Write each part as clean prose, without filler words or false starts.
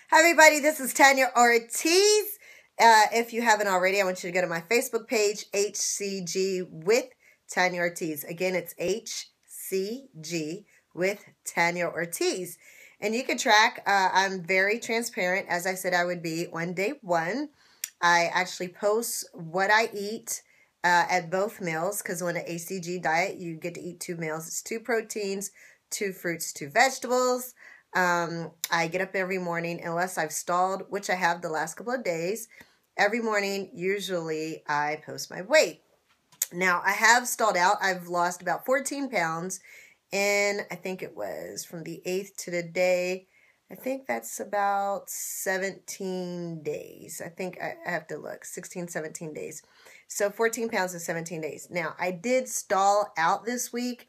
Hi, everybody. This is Tanya Ortiz. If you haven't already, I want you to go to my Facebook page, HCG with Tanya Ortiz. Again, it's HCG with Tanya Ortiz. And you can track, I'm very transparent, as I said I would be on day one. I actually post what I eat at both meals, because on an HCG diet, you get to eat 2 meals. It's 2 proteins, 2 fruits, 2 vegetables. I get up every morning, unless I've stalled, which I have the last couple of days. Every morning, usually, I post my weight. Now, I have stalled out. I've lost about 14 pounds in, I think it was from the 8th to today. I think that's about 17 days. I think I have to look, 16, 17 days. So 14 pounds in 17 days. Now, I did stall out this week,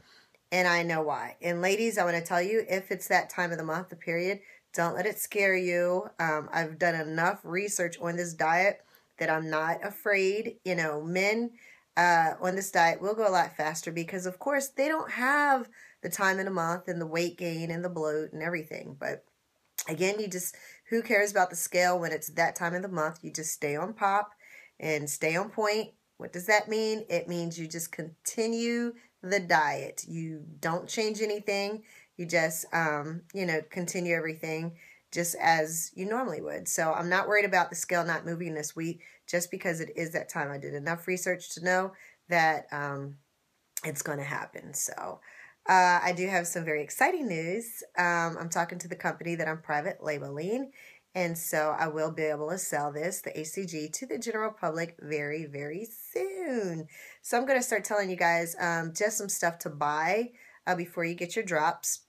and I know why. And ladies, I want to tell you, if it's that time of the month, the period, don't let it scare you. I've done enough research on this diet that I'm not afraid. You know, men on this diet will go a lot faster because, of course, they don't have the time of the month and the weight gain and the bloat and everything. But again, who cares about the scale when it's that time of the month? You just stay on pop and stay on point. What does that mean? It means you just continue the diet. You don't change anything. You just, continue everything just as you normally would. So I'm not worried about the scale not moving this week just because it is that time. I did enough research to know that it's going to happen. So I do have some very exciting news. I'm talking to the company that I'm private labeling, and so I will be able to sell this, the HCG, to the general public very, very soon. So I'm going to start telling you guys just some stuff to buy before you get your drops.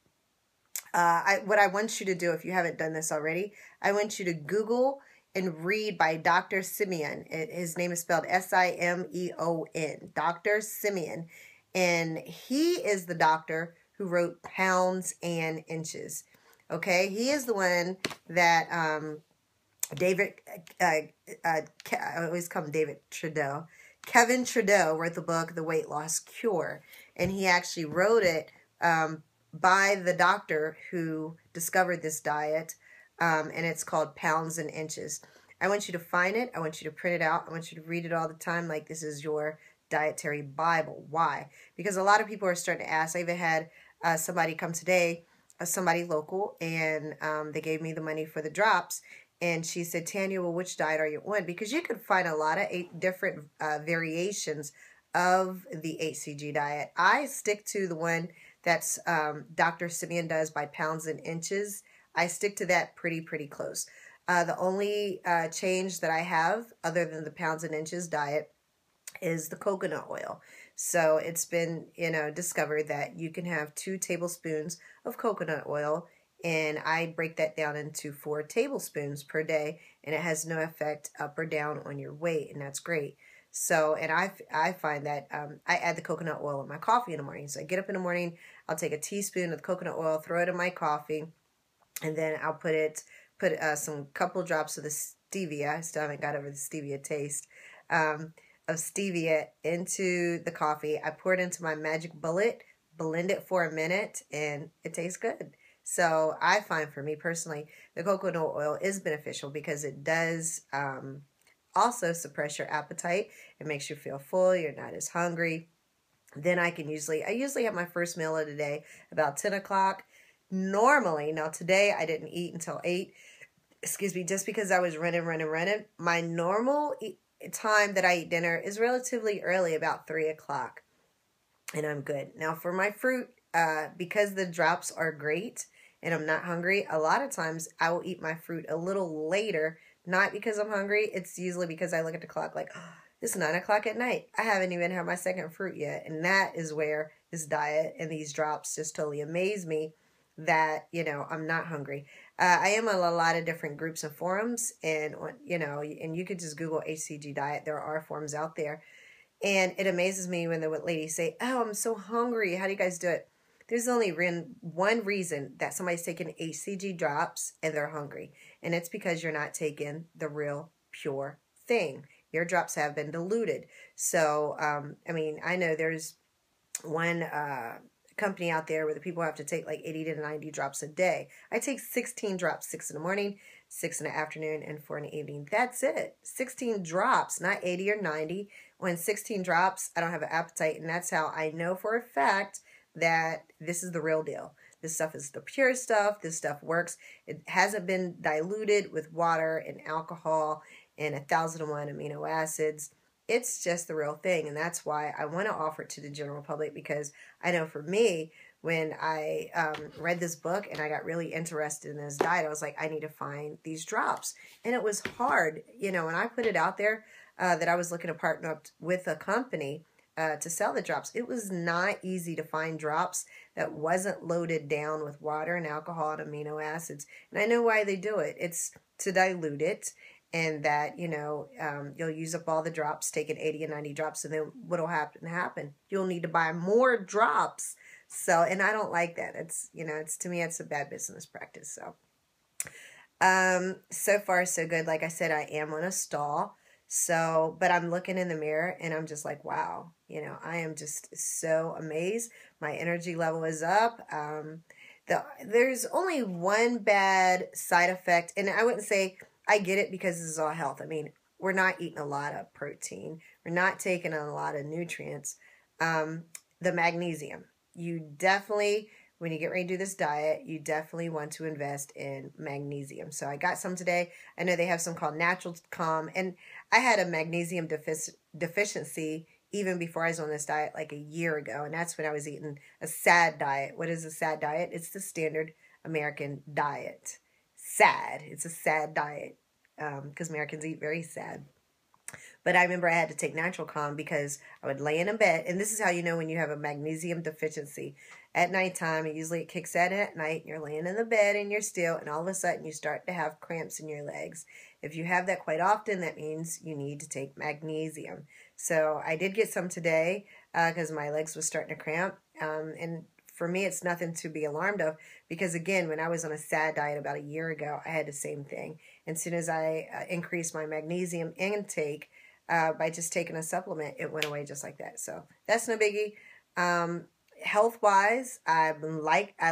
What I want you to do, if you haven't done this already, I want you to Google and read by Dr. Simeon. His name is spelled S-I-M-E-O-N, Dr. Simeon. And he is the doctor who wrote Pounds and Inches. Okay, he is the one that I always call him David Trudeau. Kevin Trudeau wrote the book, The Weight Loss Cure. And he actually wrote it by the doctor who discovered this diet. And it's called Pounds and Inches. I want you to find it. I want you to print it out. I want you to read it all the time like this is your dietary Bible. Why? Because a lot of people are starting to ask. I even had somebody come today, somebody local, and they gave me the money for the drops. And she said, Tanya, well, which diet are you on? Because you could find a lot of different variations of the HCG diet. I stick to the one that's Dr. Simeon does by Pounds and Inches. I stick to that pretty close. The only change that I have, other than the Pounds and Inches diet, is the coconut oil. So it's been, discovered that you can have 2 tablespoons of coconut oil, and I break that down into 4 tablespoons per day, and it has no effect up or down on your weight, and that's great. So, and I find that I add the coconut oil in my coffee in the morning. So I get up in the morning, I'll take a teaspoon of the coconut oil, throw it in my coffee, and then I'll put some couple drops of the stevia. I still haven't got over the stevia taste. Of stevia into the coffee. I pour it into my magic bullet, blend it for a minute, and it tastes good. So I find, for me personally, the coconut oil is beneficial because it does also suppress your appetite. It makes you feel full. You're not as hungry. Then I usually have my first meal of the day about 10 o'clock. Normally, now today I didn't eat until 8. Excuse me, just because I was running. My normal time that I eat dinner is relatively early, about 3 o'clock, and I'm good. Now for my fruit, because the drops are great and I'm not hungry, a lot of times I will eat my fruit a little later, not because I'm hungry. It's usually because I look at the clock like, oh, it's 9 o'clock at night. I haven't even had my second fruit yet, and that is where this diet and these drops just totally amaze me that, I'm not hungry. I am on a lot of different groups and forums, and, and you could just Google HCG diet. There are forums out there, and it amazes me when the ladies say, oh, I'm so hungry. How do you guys do it? There's only one reason that somebody's taking HCG drops and they're hungry, and it's because you're not taking the real pure thing. Your drops have been diluted. So, I know there's one company out there where the people have to take like 80 to 90 drops a day. I take 16 drops, 6 in the morning, 6 in the afternoon, and 4 in the evening. That's it. 16 drops, not 80 or 90. When 16 drops, I don't have an appetite, and that's how I know for a fact that this is the real deal. This stuff is the pure stuff. This stuff works. It hasn't been diluted with water and alcohol and 1,001 amino acids. It's just the real thing, and that's why I want to offer it to the general public, because I know for me, when I read this book and I got really interested in this diet, I was like, I need to find these drops. And it was hard, you know, when I put it out there that I was looking to partner up with a company to sell the drops. It was not easy to find drops that wasn't loaded down with water and alcohol and amino acids. And I know why they do it. It's to dilute it, and that, you know, you'll use up all the drops, taking 80 and 90 drops, and then what'll happen? You'll need to buy more drops. So, and I don't like that. It's, you know, it's, to me, it's a bad business practice. So, so far so good. Like I said, I am on a stall. So, but I'm looking in the mirror and I'm just like, wow, you know, I am just so amazed. My energy level is up. There's only one bad side effect, and I wouldn't say I get it because this is all health. I mean, we're not eating a lot of protein. We're not taking a lot of nutrients. The magnesium. You definitely, when you get ready to do this diet, you definitely want to invest in magnesium. So I got some today. I know they have some called Natural Calm, and I had a magnesium deficiency even before I was on this diet like a year ago, and that's when I was eating a SAD diet. What is a SAD diet? It's the standard American diet. SAD. It's a sad diet because Americans eat very sad. But I remember I had to take Natural Calm because I would lay in a bed, and this is how you know when you have a magnesium deficiency. At nighttime, usually it kicks in at night, and you're laying in the bed and you're still, and all of a sudden you start to have cramps in your legs. If you have that quite often, that means you need to take magnesium. So I did get some today because my legs was starting to cramp, and for me, it's nothing to be alarmed of, because again, when I was on a SAD diet about a year ago, I had the same thing. And as soon as I increased my magnesium intake by just taking a supplement, it went away just like that. So that's no biggie. Health-wise, I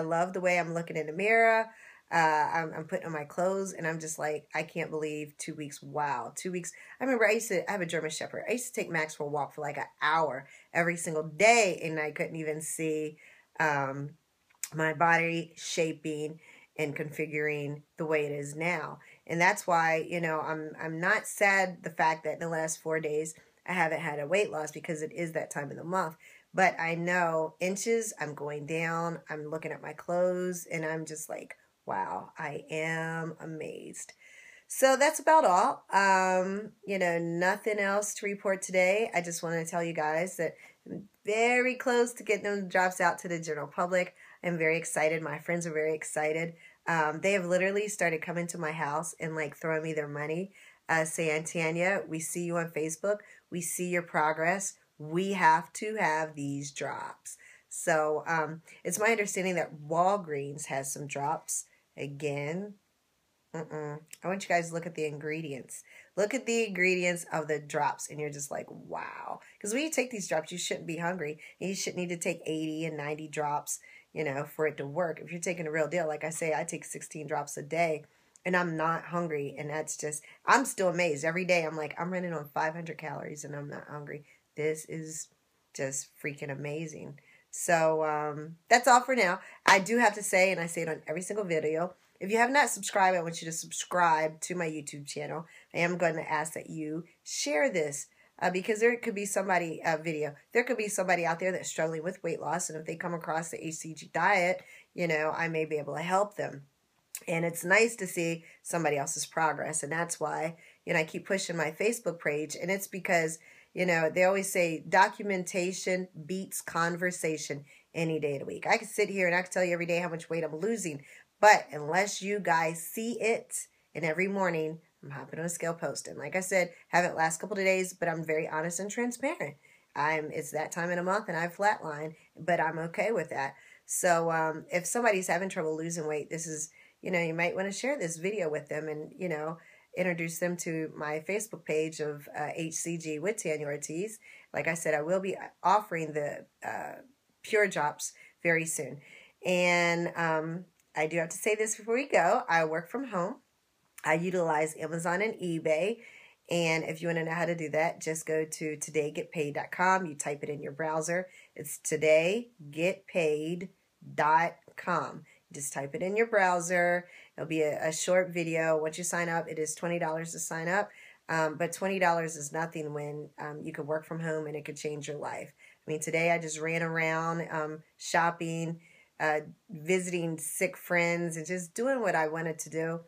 love the way I'm looking in the mirror. I'm putting on my clothes, and I'm just like, I can't believe 2 weeks. Wow, 2 weeks. I remember I have a German Shepherd. I used to take Max for a walk for like an hour every single day, and I couldn't even see my body shaping and configuring the way it is now. And that's why, you know, I'm not sad the fact that in the last 4 days I haven't had a weight loss, because it is that time of the month. But I know inches, I'm going down, I'm looking at my clothes, and I'm just like, wow, I am amazed. So that's about all. You know, nothing else to report today. I just want to tell you guys that I'm very close to getting them drops out to the general public. I'm very excited. My friends are very excited. They have literally started coming to my house and like throwing me their money, saying, Tanya, we see you on Facebook. We see your progress. We have to have these drops. So it's my understanding that Walgreens has some drops. Again, I want you guys to look at the ingredients. Look at the ingredients of the drops, and you're just like, wow. Because when you take these drops, you shouldn't be hungry. And you shouldn't need to take 80 and 90 drops, you know, for it to work. If you're taking a real deal, like I say, I take 16 drops a day, and I'm not hungry. And that's just, I'm still amazed. Every day, I'm like, I'm running on 500 calories, and I'm not hungry. This is just freaking amazing. So that's all for now. I do have to say, and I say it on every single video, if you have not subscribed, I want you to subscribe to my YouTube channel. I am going to ask that you share this because there could be somebody, there could be somebody out there that's struggling with weight loss, and if they come across the HCG diet, you know, I may be able to help them. And it's nice to see somebody else's progress, and that's why, you know, I keep pushing my Facebook page, and it's because, you know, they always say documentation beats conversation any day of the week. I can sit here and I can tell you every day how much weight I'm losing, but unless you guys see it, and every morning I'm hopping on a scale posting. Like I said, haven't last couple of days, but I'm very honest and transparent. It's that time in a month and I've flatlined, but I'm okay with that. So if somebody's having trouble losing weight, this is, you know, you might want to share this video with them and, you know, introduce them to my Facebook page of HCG with Tanya Ortiz. Like I said, I will be offering the pure drops very soon. And I do have to say this before we go. I work from home. I utilize Amazon and eBay. And if you want to know how to do that, just go to todaygetpaid.com. You type it in your browser. It's todaygetpaid.com. Just type it in your browser. It'll be a short video. Once you sign up, it is $20 to sign up. But $20 is nothing when you can work from home and it could change your life. I mean, today I just ran around shopping, visiting sick friends, and just doing what I wanted to do.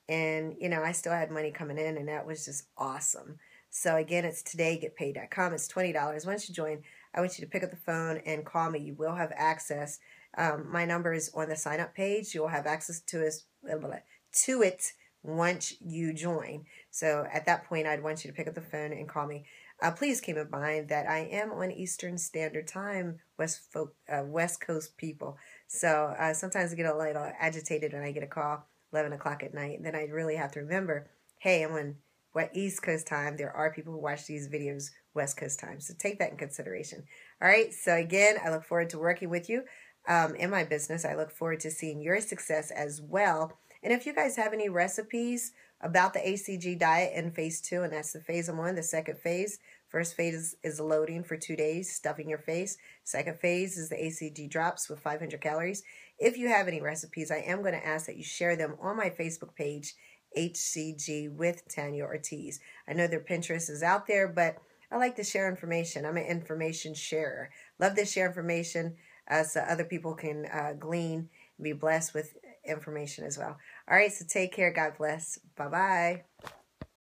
And, you know, I still had money coming in, and that was just awesome. So, again, it's todaygetpaid.com. It's $20. Once you join, I want you to pick up the phone and call me. You will have access. My number is on the sign-up page. You'll have access to it once you join. So, at that point, I'd want you to pick up the phone and call me. Please keep in mind that I am on Eastern Standard Time, West Coast people. So, sometimes I get a little agitated when I get a call 11 o'clock at night. And then I really have to remember, hey, I'm on East Coast time. There are people who watch these videos West Coast time. So take that in consideration. All right. So again, I look forward to working with you in my business. I look forward to seeing your success as well. And if you guys have any recipes about the HCG diet in phase 2, and that's the phase I'm on, the second phase. First phase is loading for 2 days, stuffing your face. Second phase is the HCG drops with 500 calories. If you have any recipes, I am going to ask that you share them on my Facebook page, HCG with Tanya Ortiz. I know their Pinterest is out there, but I like to share information. I'm an information sharer. Love to share information so other people can glean and be blessed with information as well. All right, so take care. God bless. Bye-bye.